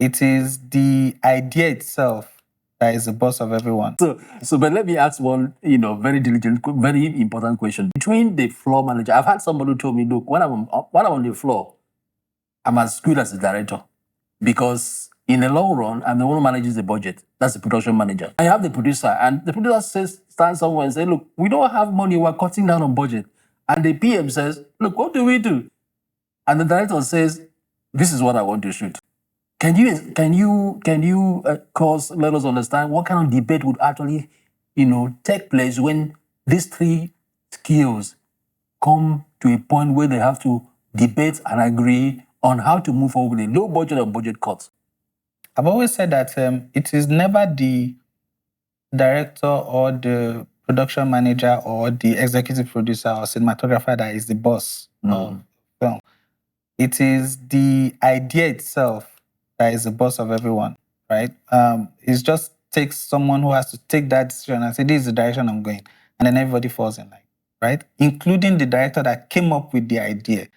It is the idea itself that is the boss of everyone. So, but let me ask one, very diligent, very important question. Between the floor manager, I've had somebody who told me, look, when I'm on the floor, I'm as good as the director, because in the long run, I'm the one who manages the budget. That's the production manager. I have the producer, and the producer stands somewhere and says, look, we don't have money, we're cutting down on budget. And the PM says, look, what do we do? And the director says, this is what I want to shoot. Can you cause, let us understand what kind of debate would actually, take place when these three skills come to a point where they have to debate and agree on how to move forward with a low budget or budget cuts? I've always said that it is never the director or the production manager or the executive producer or cinematographer that is the boss of film. It is the idea itself that is the boss of everyone, right? It just takes someone who has to take that decision and say, this is the direction I'm going. And then everybody falls in line, right? Including the director that came up with the idea.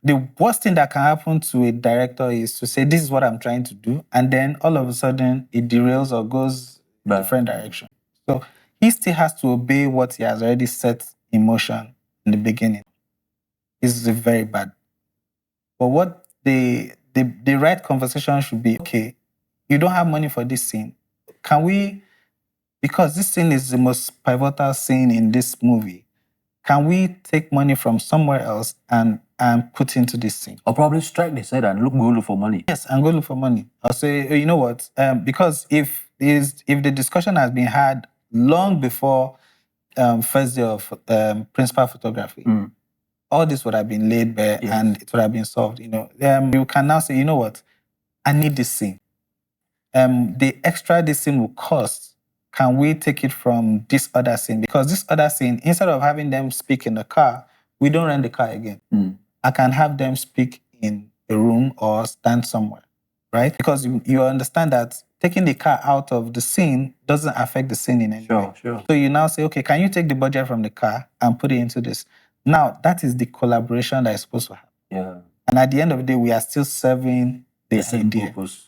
The worst thing that can happen to a director is to say, this is what I'm trying to do. And then all of a sudden it derails or goes in a different direction. So he still has to obey what he has already set in motion in the beginning. This is very bad. But what the right conversation should be, okay, you don't have money for this scene. Can we, because this scene is the most pivotal scene in this movie, can we take money from somewhere else and put into this scene? Or probably strike the set and go look for money. Yes, and go look for money. I'll say, you know what? Because if the discussion has been had long before first day of principal photography, all this would have been laid bare and it would have been solved. You can now say, you know what? I need this scene. The extra this scene will cost. Can we take it from this other scene? Because this other scene, instead of having them speak in the car, we don't rent the car again. I can have them speak in a room or stand somewhere, right? Because you understand that taking the car out of the scene doesn't affect the scene in any way. Sure. So you now say, okay, can you take the budget from the car and put it into this? Now, that is the collaboration that is supposed to happen. Yeah. And at the end of the day, we are still serving the same idea. purpose.